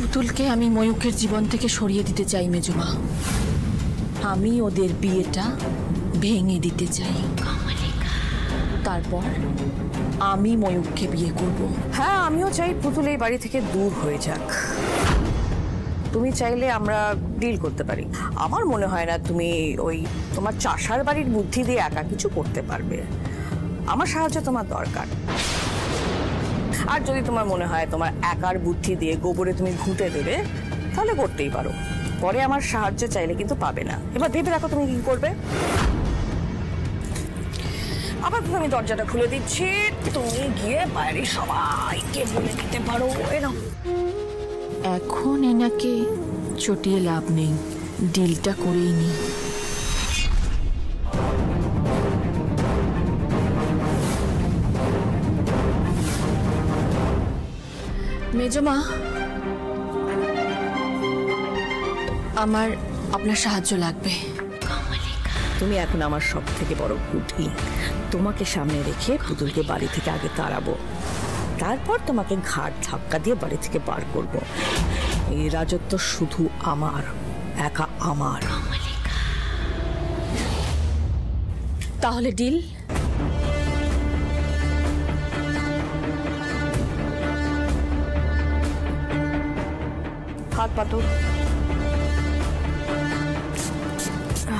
পুতুলকে আমি ময়ূকের জীবন থেকে সরিয়ে দিতে চাই মেজমা। আমি ওদের বিয়েটা ভেঙে দিতে চাই। তারপর আমি ময়ূককে বিয়ে করব। হ্যাঁ, আমিও চাই পুতুল এই বাড়ি থেকে দূর হয়ে যাক। তুমি চাইলে আমরা ডিল করতে পারি। আমার মনে হয় না তুমি ওই তোমার চাষার বাড়ির বুদ্ধি দিয়ে একা কিছু করতে পারবে। আমার সাহায্য তোমার দরকার। আর যদি তোমার মনে হয় তোমার একার বুদ্ধি দিয়ে গোবরে তুমি ঘুঁটে দেবে, তাহলে করতেই পারো। পরে আমার সাহায্য চাইলে কিন্তু পাবে না। এবার ভেবে রাখো তুমি কি করবে। আবার আমি দরজাটা খুলে দিচ্ছি, তুমি গিয়ে বাইরে সবাইকে বলে দিতে পারো। এখন এনাকে চটিয়ে লাভ নেই, ডিলটা করেই নি। মেজমা, আমার আপনার সাহায্য লাগবে। তুমি এখন আমার সব থেকে বড় বুদ্ধি। তোমাকে সামনে রেখে পুতুলকে বাড়ি থেকে আগে তাড়াবো, তারপর তোমাকে ঘাট ধাক্কা দিয়ে বাড়ি থেকে বার করব। এই রাজত্ব শুধু আমার, একা আমার। তাহলে ডিল? হাত পাতো,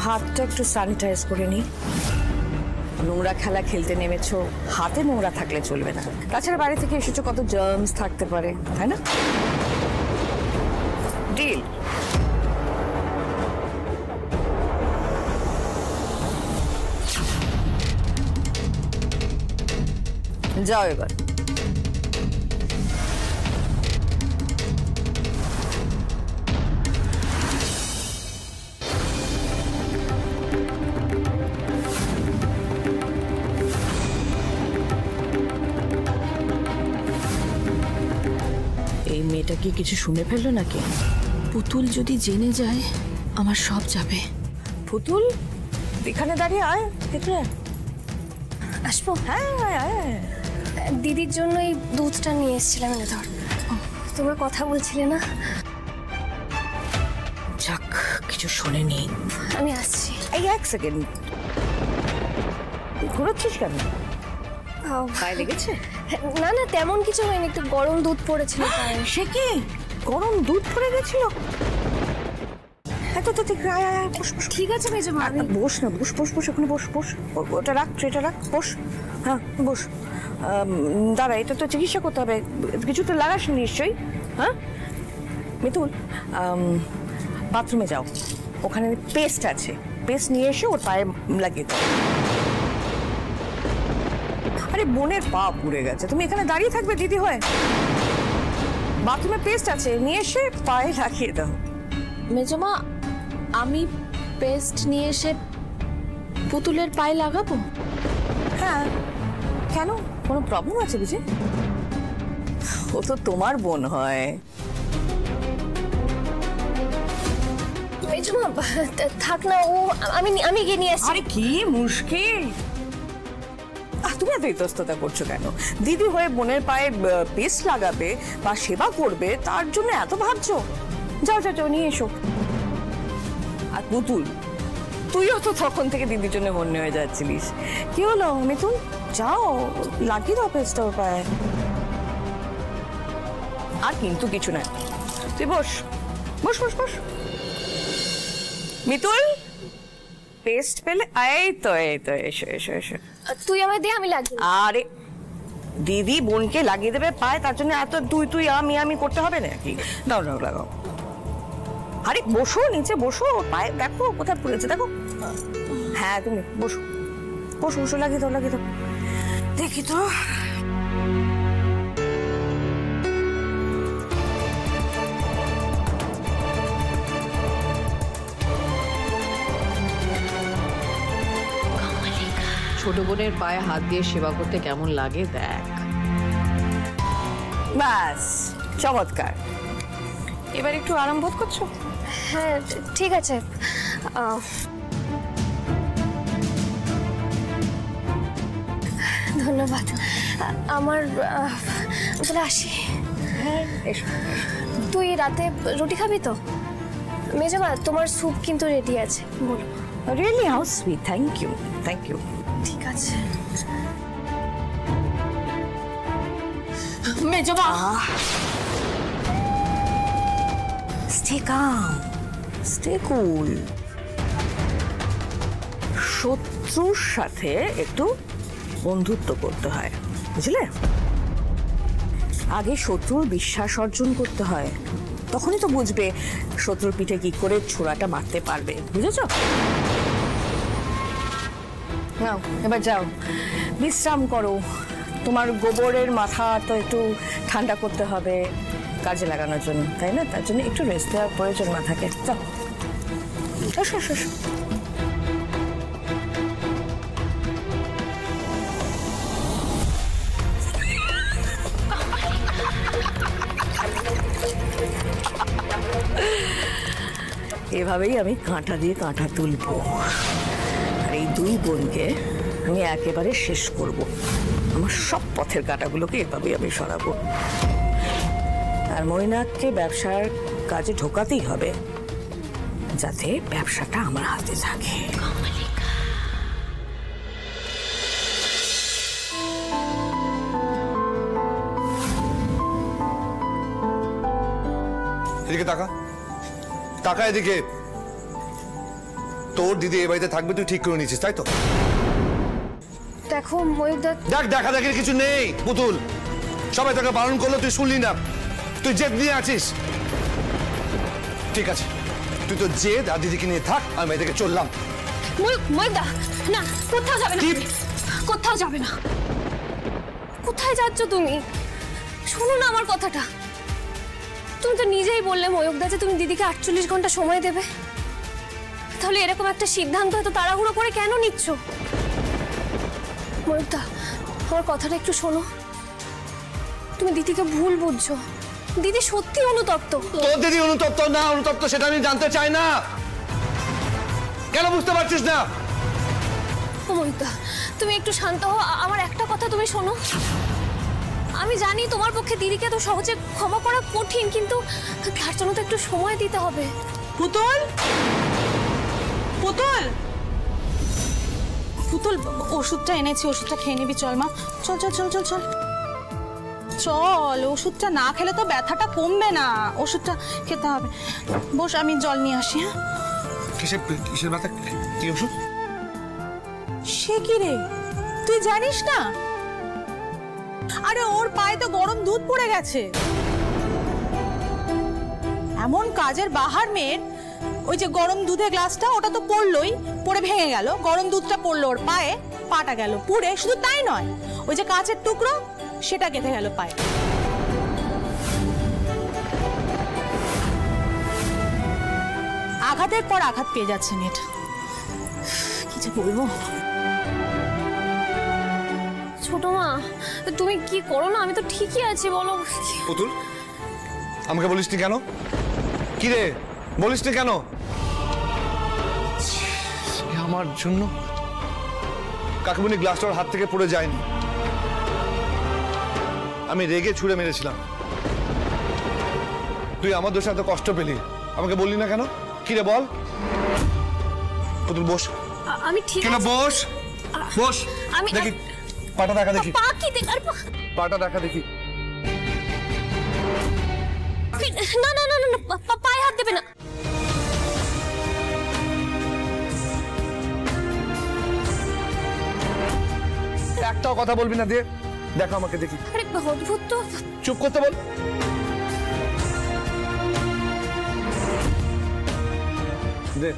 হাতটা একটু স্যানিটাইজ করে নি। নোংরা খেলা খেলতে নেমেছো, হাতে নোংরা থাকলে চলবে না। তাছাড়া বাড়ি থেকে এসেছো, কত জার্মস থাকতে পারে, তাই না? ডিল? যাও এবার। এই মেয়েটা কি কিছু শুনে ফেললো নাকি? পুতুল যদি জেনে যায় আমার সব যাবে। পুতুল, এখানে দাঁড়িয়ে আয়, দেখলে আসবো? হ্যাঁ, দিদির জন্য এই দুধটা নিয়ে এসেছিলাম। ধর, তোমরা কথা বলছিলে না? যাক, কিছু শোনেনি। আমি আসছি। এই এক সেকেন্ড, ঘুরোচ্ছিস কেন? গায়ে লেগেছে? না না, তেমন কিছু হয়নি, একটু গরম দুধ পড়েছিল। সে কি গরম দুধ পড়ে গেছিল? ঠিক আছে মেজমা, বস না, বস বস বস, ওখানে বস বস। ওটা রাখ, ট্রেটা রাখ, বস। হ্যাঁ বস। দাঁড়া, এটা তো চিকিৎসা করতে হবে। কিছু তো লাগাস নিশ্চয়ই? হ্যাঁ মিতুল, বাথরুমে যাও, ওখানে পেস্ট আছে, পেস্ট নিয়ে এসে ওর পায়ে লাগিয়ে দাও। আরে বোনের পা পুড়ে গেছে, তুমি এখানে দাঁড়িয়ে থাকবে দিদি হয়ে? বাথরুমে পেস্ট আছে, নিয়ে এসে পায়ে লাগিয়ে দাও। মেজমা, আমি পেস্ট নিয়ে এসে পুতুলের পায়ে লাগাবো? হ্যাঁ, কেন, কোনো প্রবলেম আছে বুঝি? ও তো তোমার বোন হয়। মেজমা থাক না, ও আমি গিয়ে নিয়ে আসছি। আরে কি মুশকিল, তুমি এত ইতস্ততা করছো কেন? দিদি হয়ে বোনের পায়ে পেস্ট লাগাবে বা সেবা করবে, তার জন্য এত ভাবছো? যাও যাও যাও, নিয়ে এসো। আর পুতুল, তুইও তো তখন থেকে দিদির জন্য হন্যে হয়ে যাচ্ছিলিস। কি হলো মিতুল, যাও লাগিয়ে দাও পেস্টটা ওর পায়ে। আর কিন্তু কিছু না, তুই বস বস বস বস। মিতুল, পেস্ট পেলে? এই তো এসো এসো এসো। তুই আমায় দে, আমি লাগিয়ে। আরে দিদি বোনকে লাগিয়ে দেবে পায়ে, তার জন্য এত তুই আমি করতে হবে নাকি? দাও দাও, লাগাও। আরে বসো, নিচে বসো, পায়ে দেখো কোথায় পড়েছে, দেখো। হ্যাঁ তুমি বসো বসো বসো, লাগিয়ে দাও লাগিয়ে দাও। দেখি তো, ছোট বোনের পায়ে হাত দিয়ে সেবা করতে কেমন লাগে দেখ। ব্যাস, চমৎকার। এবার একটু আরাম বোধ করছো? হ্যাঁ ঠিক আছে। ধন্যবাদ। আমার তাহলে আসি। হ্যাঁ এসো। তুই রাতে রুটি খাবি তো? মেজমা তোমার স্যুপ কিন্তু রেডি আছে, বলো। Really how sweet, thank you thank you. ঠিক আছে। মেজমা, স্টে কাম, স্টে কুল। শত্রুর সাথে একটু বন্ধুত্ব করতে হয়, বুঝলে? আগে শত্রুর বিশ্বাস অর্জন করতে হয়, তখনই তো বুঝবে শত্রুর পিঠে কি করে ছোড়াটা মারতে পারবে, বুঝেছো? নাও এবার যাও, বিশ্রাম করো। তোমার গোবরের মাথা তো একটু ঠান্ডা করতে হবে কাজে লাগানোর জন্য, তাই না? তার জন্য একটু রেস্ট দেওয়ার প্রয়োজন মাথাকে। যাও, এসো এসো এসো। এভাবেই আমি কাঁটা দিয়ে কাঁটা তুলবো, আর এই দুই বোনকে আমি একেবারে শেষ করব। আমার সব পথের কাঁটাগুলোকে এভাবেই আমি সরাবো। আর মৈনাককে ব্যবসার কাজে ঢোকাতেই হবে, যাতে ব্যবসাটা আমার হাতে থাকে। এদিকে তাকা, টাকা এদিকে। তোর দিদি এ বাড়িতে থাকবে তুই ঠিক করে নিয়েছিস, তাই তো? দেখো ময়ূরদা, দেখ, দেখা দেখির কিছু নেই পুতুল। সবাই তোকে বারণ করলো, তুই শুনলি না, তুই জেদ নিয়ে আছিস। ঠিক আছে, তুই তো জেদ আর দিদিকে নিয়ে থাক, আমি বাড়ি থেকে চললাম। ময়ূরদা না, কোথাও যাবে না, কোথাও যাবে না। কোথায় যাচ্ছ তুমি? শোনো না আমার কথাটা। তুমি তো নিজেই বললে ময়ূরদা যে তুমি দিদিকে 48 ঘন্টা সময় দেবে। তাহলে এরকম একটা সিদ্ধান্ত এত তাড়াহুড়ো করে কেন নিচ্ছ? ময়ূরদা, আমার কথাটা একটু শোনো। তুমি দিদিকে ভুল বুঝছো। দিদি সত্যি অনুতপ্ত। তোর দিদি অনুতপ্ত না অনুতপ্ত সেটা আমি জানতে চাই না। কেন বুঝতে পারছিস না? ময়ূরদা, তুমি একটু শান্ত হও। আমার একটা কথা তুমি শোনো। আমি জানি তোমার পক্ষে দিদিকে তো সহজে ক্ষমা করা কঠিন, কিন্তু তার জন্য তো একটু সময় দিতে হবে। পুতুল, পুতুল, পুতুল, ওষুধটা এনেছি, ওষুধটা খেয়ে নিবি। চল মা, চল চল চল চল চল চল। ওষুধটা না খেলে তো ব্যথাটা কমবে না, ওষুধটা খেতে হবে। বস, আমি জল নিয়ে আসি। হ্যাঁ, কিসের ব্যথা? কি ওষুধ? সে কি রে, তুই জানিস না? আরে ওর পায়ে তো গরম দুধ পড়ে গেছে। এমন কাজের বাহার মেয়ের, ওই যে গরম দুধের গ্লাসটা, ওটা তো পড়লোই, পড়ে ভেঙে গেল। গরম দুধটা পড়লো ওর পায়ে, পাটা গেল পুড়ে। শুধু তাই নয়, ওই যে কাঁচের টুকরো, সেটা গেঁথে গেল পায়ে। আঘাতের পর আঘাত পেয়ে যাচ্ছে মেয়েটা। কি যে বলবো। ছোট মা, তুমি কি করো না? আমি তো ঠিকই আছি, বলো। পুতুল, আমাকে বলিসনি কেন? কি রে, বলিসনি কেন? আমার জন্য কাকুমনি গ্লাসটা ওর হাত থেকে পড়ে যায়নি, আমি রেগে ছুঁড়ে মেরেছিলাম। তুই আমার দোষে এত কষ্ট পেলি, আমাকে বললি না কেন? কি রে বল। পুতুল বস। আমি ঠিক কেন বস, বস। আমি দেখি পাটা দেখা, দেখি পা কি দেখ, আর পাটা দেখা দেখি। না না না না, পায়ে হাত দেবে না। একটাও কথা বলবি না, দিয়ে দেখো আমাকে দেখি। আরে অদ্ভুত তো। চুপ করতে বল। দে।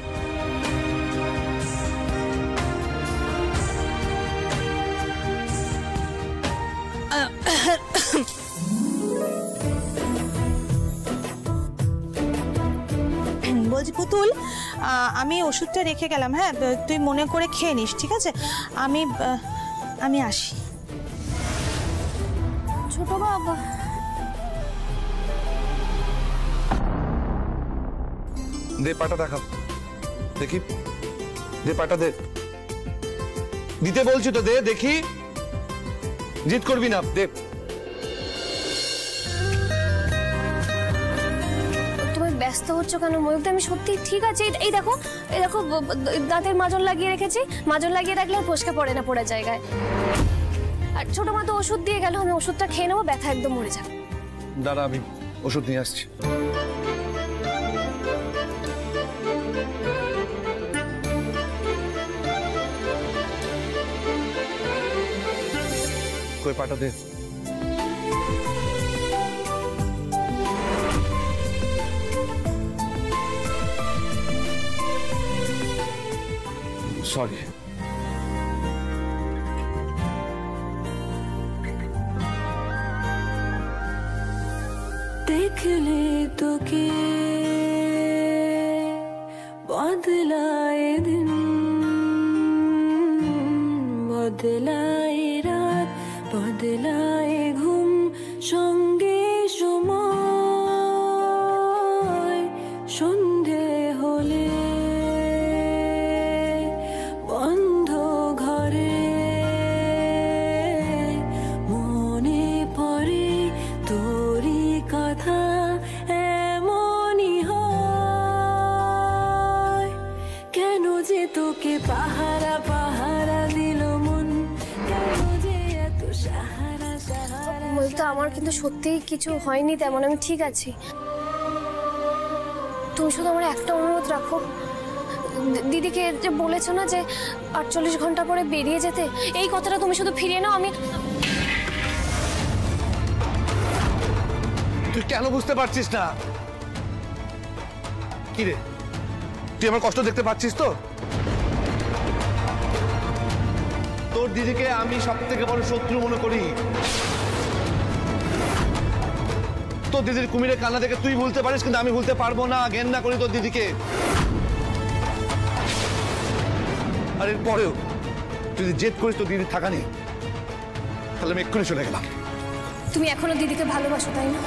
বলছি পুতুল, আমি ওষুধটা রেখে গেলাম। হ্যাঁ, তুই মনে করে খেয়ে নিস, ঠিক আছে? আমি আসি। ছোট বাবা, দে পাটা দেখা দেখি, দে পাটা দে। দিতে বলছি তো, দে দেখি, জিদ করবি না, দে। ব্যস্ত হচ্ছ কেন ময়ূকদা? আমি সত্যি ঠিক আছে। এই দেখো দাঁতের মাজন লাগিয়ে রেখেছি। মাজন লাগিয়ে রাখলে ফসকে পড়ে না পোড়া জায়গায়। আর ছোট মা তো ওষুধ দিয়ে গেল, আমি ওষুধটা খেয়ে নেবো, ব্যথা একদম মরে যাবে। দাঁড়া, আমি ওষুধ নিয়ে আসছি। কই পাটা দে। সরি। देखले तो के बदलाए दिन बदलाए रात बदलाए घुम संगे समय सन्धे होले बंध घरे मने पड़े तोरी कथा एमनी হয় কেন যে তোকে পাহারা পাহারা দিল মন কেন যে এত সাহারা সাহারা। ময়ূকদা, আমার কিন্তু সত্যিই কিছু হয়নি তেমন, আমি ঠিক আছি। তুমি শুধু আমার একটা অনুরোধ রাখো, দিদিকে যে বলেছো না যে 48 ঘন্টা পরে বেরিয়ে যেতে, এই কথাটা তুমি শুধু ফিরিয়ে নাও। আমি তুই কেন বুঝতে পারছিস না? কি রে, তুই আমার কষ্ট দেখতে পাচ্ছিস তো? তোর দিদিকে আমি সব থেকে বড় শত্রু মনে করি। তোর দিদির কুমিরে কান্না দেখে তুই ভুলতে পারিস, কিন্তু আমি ভুলতে পারবো না। ঘেন্না করি তোর দিদিকে। আর এরপরেও তুই যদি জেদ করিস তোর দিদির থাকা নেই, তাহলে আমি এক্ষুনি চলে গেলাম। তুমি এখনো দিদিকে ভালোবাসো, তাই না?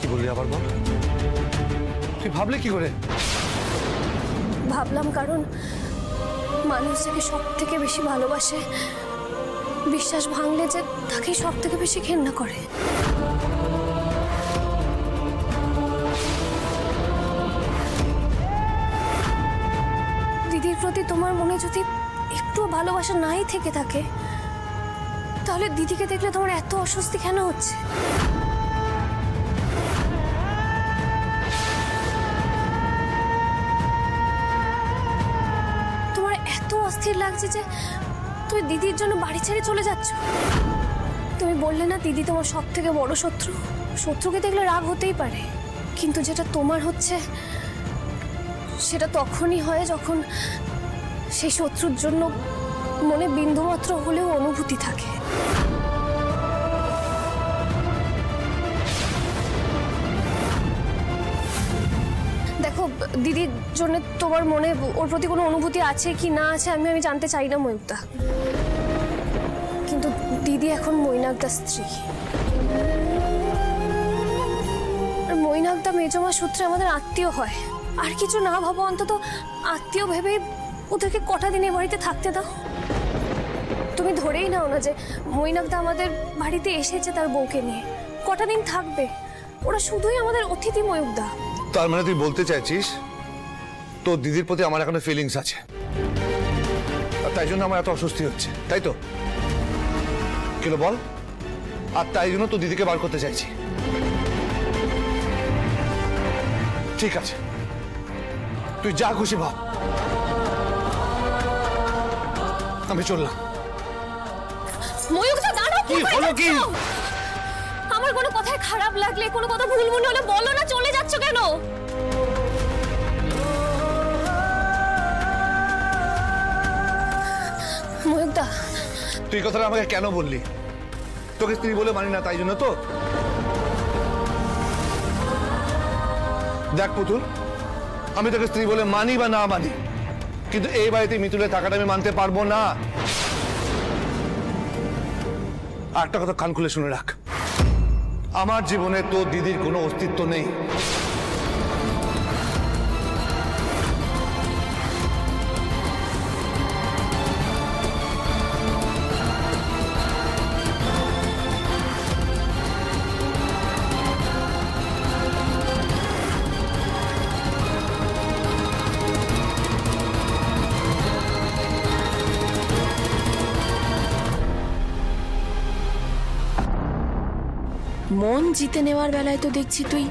কি বললি আবার বল? তুই ভাবলে কি করে? ভাবলাম কারণ মানুষ যাকে সব থেকে বেশি ভালোবাসে, বিশ্বাস ভাঙলে যে তাকেই সব থেকে বেশি ঘেন্না করে। দিদির প্রতি তোমার মনে যদি একটু ভালোবাসা নাই থেকে থাকে, তাহলে দিদিকে দেখলে তোমার এত অস্বস্তি কেন হচ্ছে? তোমার এত অস্থির লাগছে যে তুমি দিদির জন্য বাড়ি ছেড়ে চলে যাচ্ছ। তুমি বললে না দিদি তোমার সব থেকে বড় শত্রু। শত্রুকে দেখলে রাগ হতেই পারে, কিন্তু যেটা তোমার হচ্ছে সেটা তখনই হয় যখন সেই শত্রুর জন্য মনে বিন্দুমাত্র হলেও অনুভূতি থাকে। দেখো, দিদির জন্য তোমার মনে ওর প্রতি কোনো অনুভূতি আছে কি না আছে আমি জানতে চাই না ময়ূকদা, কিন্তু দিদি এখন মৈনাকদার স্ত্রী। আর মৈনাকদা মেজমা সূত্রে আমাদের আত্মীয় হয়। আর কিছু না ভাবো, অন্তত আত্মীয় ভেবে ওদেরকে কটা দিন এ বাড়িতে থাকতে দাও। তুমি ধরেই নাও না যে মৈনাকদা আমাদের বাড়িতে এসেছে তার বউকে নিয়ে, কটা দিন থাকবে। ওরা শুধুই আমাদের অতিথি ময়ূকদা। তার মানে তুই বলতে চাইছিস তোর দিদির প্রতি আমার এখনো ফিলিংস আছে, আর তাই জন্য আমার এত অস্বস্তি হচ্ছে, তাই তো? কেন বল? আর তাই জন্য তোর দিদিকে বার করতে চাইছি। ঠিক আছে, তুই যা খুশি ভাব, আমি চললাম। ময়ূকদা দাঁড়াও। কি হলো কি? আমার কোনো কথায় খারাপ লাগলে, কোনো কথা ভুল মনে হলে বলো না, চলে যাচ্ছ কেন? ময়ূকদা, তুই কথাটা আমাকে কেন বললি? তোকে স্ত্রী বলে মানি না, তাই জন্য তো? দেখ পুতুল, আমি তোকে স্ত্রী বলে মানি বা না মানি, কিন্তু এই বাড়িতে মিতুলের থাকাটা আমি মানতে পারবো না। আর একটা কথা কান খুলে শুনে রাখ, আমার জীবনে তোর দিদির কোনো অস্তিত্ব নেই। মন জিতে নেওয়ার বেলায় তো দেখছি তুই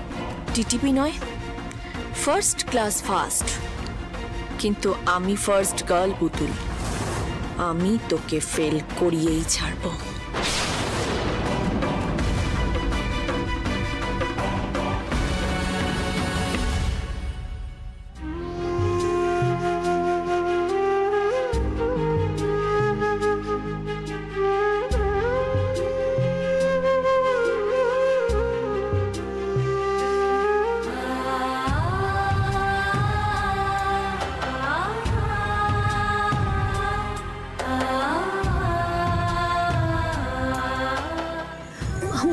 টিটিপি নয়, ফার্স্ট ক্লাস ফার্স্ট। কিন্তু আমি ফার্স্ট গার্ল পুতুল, আমি তোকে ফেল করিয়েই ছাড়বো।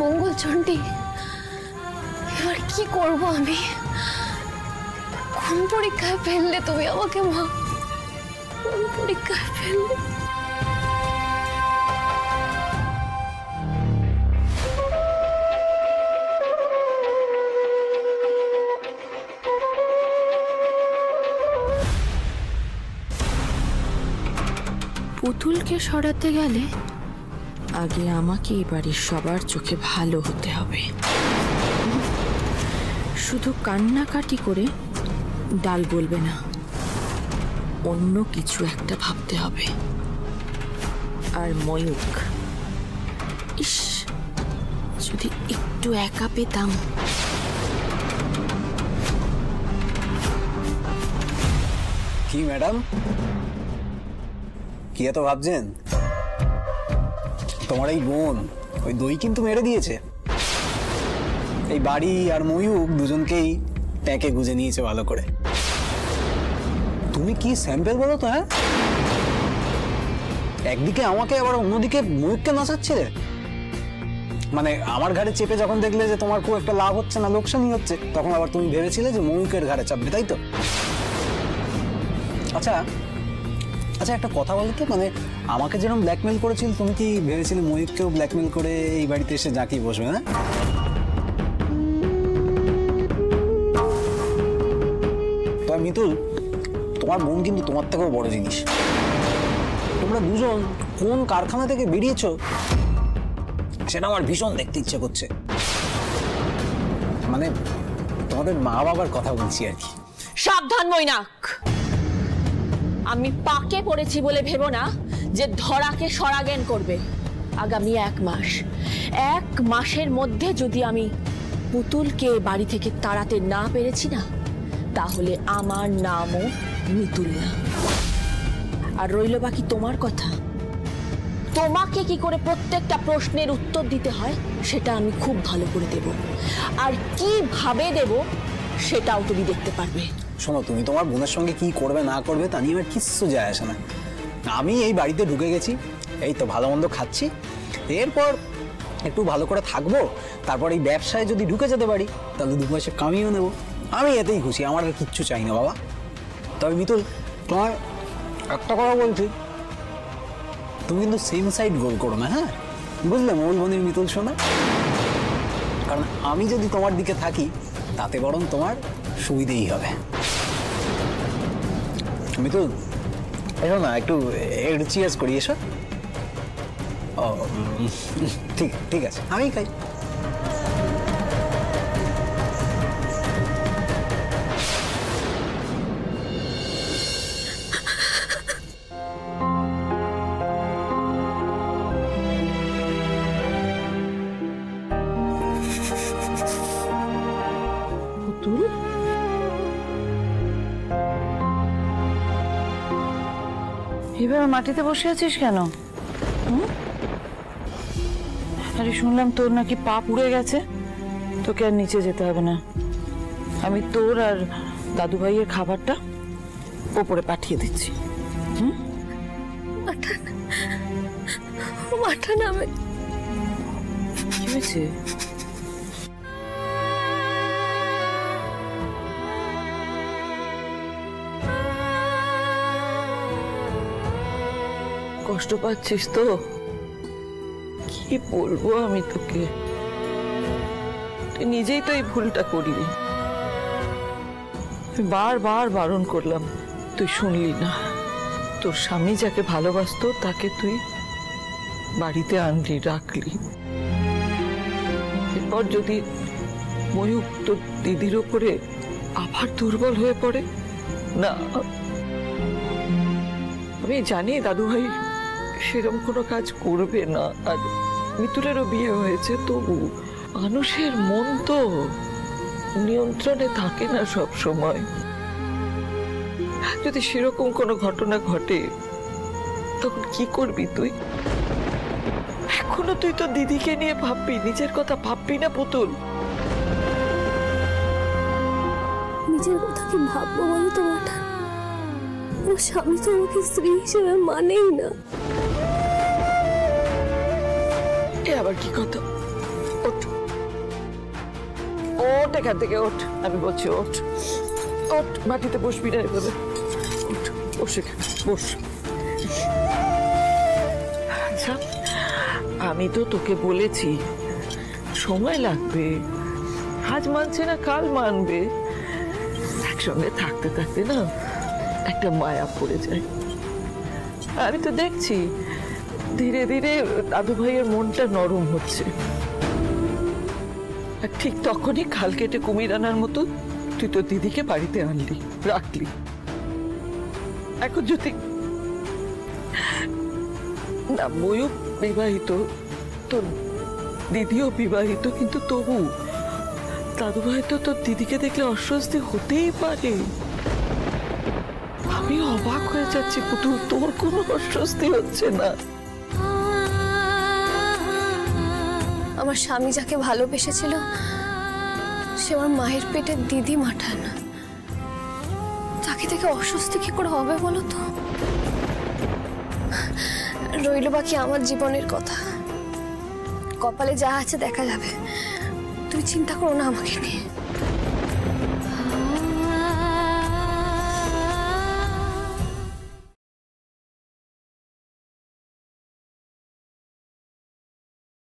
মঙ্গল চণ্ডী, এবার কি করব আমি? কোন পরীক্ষায় ফেললে তুমি আমাকে মা? কোন পরীক্ষায় ফেললে? পুতুলকে সরাতে গেলে আগে আমাকে এই বাড়ির সবার চোখে ভালো হতে হবে। শুধু কান্নাকাটি করে ডাল বলবে না, অন্য কিছু একটা ভাবতে হবে। আর ময়ূক, ইস, যদি একটু একা পেতাম। কি ম্যাডাম, কি এত ভাবছেন? তোমার এই বোন ওই দই কিন্তু মেরে দিয়েছে। এই বাড়ি আর ময়ূক দুজনকেই ট্যাঁকে গুজে নিয়েছে ভালো করে। তুমি কি স্যাম্পেল বলো তো? হ্যাঁ, একদিকে আমাকে আবার অন্যদিকে ময়ূককে নাচাচ্ছিলে। মানে আমার ঘাড়ে চেপে যখন দেখলে যে তোমার খুব একটা লাভ হচ্ছে না, লোকসানই হচ্ছে, তখন আবার তুমি ভেবেছিলে যে ময়ূকের ঘাড়ে চাপবে, তাই তো? আচ্ছা আচ্ছা, একটা কথা বলো তো, মানে আমাকে যেরকম ব্ল্যাকমেল করেছিল, তুমি কি ভেবেছিলে ময়ূককেও ব্ল্যাকমেল করে এই বাড়িতে এসে জাঁকিয়ে বসবে? না, তবে মিতুল, তোমার বোন কিন্তু তোমার থেকেও বড় জিনিস। তোমরা দুজন কোন কারখানা থেকে বেরিয়েছো সেটা আমার ভীষণ দেখতে ইচ্ছে করছে। মানে তোমাদের মা বাবার কথা বলছি আর কি। সাবধান মৈনাক, আমি পাকে পড়েছি বলে ভেবো না যে ধরাকে সরাজ্ঞান করবে। আগামী 1 মাস, 1 মাসের মধ্যে যদি আমি পুতুলকে বাড়ি থেকে তাড়াতে না পেরেছি না, তাহলে আমার নামও মিতুল না। আর রইল বাকি তোমার কথা। তোমাকে কি করে প্রত্যেকটা প্রশ্নের উত্তর দিতে হয় সেটা আমি খুব ভালো করে দেব, আর কিভাবে দেব সেটাও তুমি দেখতে পারবে। শোনো, তুমি তোমার বোনের সঙ্গে কি করবে না করবে তা নিয়ে আমার কিচ্ছু যায় আসে না। আমি এই বাড়িতে ঢুকে গেছি, এই তো ভালো মন্দ খাচ্ছি, এরপর একটু ভালো করে থাকবো, তারপর এই ব্যবসায় যদি ঢুকে যেতে পারি তাহলে 2 পয়সা কামিয়েও নেবো। আমি এতেই খুশি, আমার আর কিচ্ছু চাই না বাবা। তবে মিতুল, তোমার একটা কথা বলছি, তুমি কিন্তু সেম সাইড গোল করো না, হ্যাঁ? বুঝলে মৌলবনির মিতুল শোনা? কারণ আমি যদি তোমার দিকে থাকি তাতে বরং তোমার সুবিধেই হবে। মিতুল, এসো না, একটু চিয়ার্স করি, এসো। ও ঠিক আছে, আমি খাই। পুতুল, এবার মাটিতে বসে আছিস কেন? আরে শুনলাম তোর নাকি পা পুড়ে গেছে, তোকে আর নিচে যেতে হবে না। আমি তোর আর দাদু ভাইয়ের খাবারটা ওপরে পাঠিয়ে দিচ্ছি। মাথা নামে। কি হয়েছে? কষ্ট পাচ্ছিস তো? কি বলবো আমি তোকে, তুই নিজেই তো এই ভুলটা করলি। বারবার বারণ করলাম, তুই শুনলি না। তোর স্বামী যাকে ভালোবাসতো তাকে তুই বাড়িতে আনলি, রাখলি। এরপর যদি ময়ূক তো দিদির ওপরে আবার দুর্বল হয়ে পড়ে না, আমি জানি দাদুভাই সেরকম কোনো কাজ করবে না। আর মিতুলেরও বিয়ে হয়েছে, তবু মানুষের মন তো নিয়ন্ত্রণে থাকে না সব সময়। যদি সেরকম কোনো ঘটনা ঘটে তখন কি করবি তুই? এখনো তুই তো দিদিকে নিয়ে ভাববি, নিজের কথা ভাববি না পুতুল? নিজের কথা কি ভাববো বলো তো মাটা? আমার স্বামী তো আমাকে স্ত্রী হিসেবে মানেই না। এ আবার কি কথা? ওঠ ওঠ, এখান থেকে ওঠ, আমি বলছি ওঠ ওঠ, মাটিতে বসবি না এভাবে। ওঠ, বস এখানে, বস। আচ্ছা, আমি তো তোকে বলেছি সময় লাগবে, আজ মানছে না কাল মানবে। একসঙ্গে থাকতে থাকতে না একটা মায়া পড়ে যায়। আমি তো দেখছি ধীরে ধীরে দাদু ভাইয়ের মনটা নরম হচ্ছে। আর ঠিক তখনই খাল কেটে কুমির আনার মতো তুই তো দিদিকে বাড়িতে আনলি, রাখলি। এখন যদি না ময়ূক বিবাহিত, তোর দিদিও বিবাহিত, কিন্তু তবু দাদু ভাই তো তোর দিদিকে দেখলে অস্বস্তি হতেই পারে। আমি অবাক হয়ে যাচ্ছি পুতুল, তোর কোনো অস্বস্তি হচ্ছে না? আমার স্বামী যাকে ভালোবেসেছিল সে আমার মায়ের পেটের দিদি মাটা না, তাকে থেকে অস্বস্তি কি করে হবে বলো তো? রইল বাকি আমার জীবনের কথা, কপালে যা আছে দেখা যাবে। তুমি চিন্তা করো না আমাকে নিয়ে।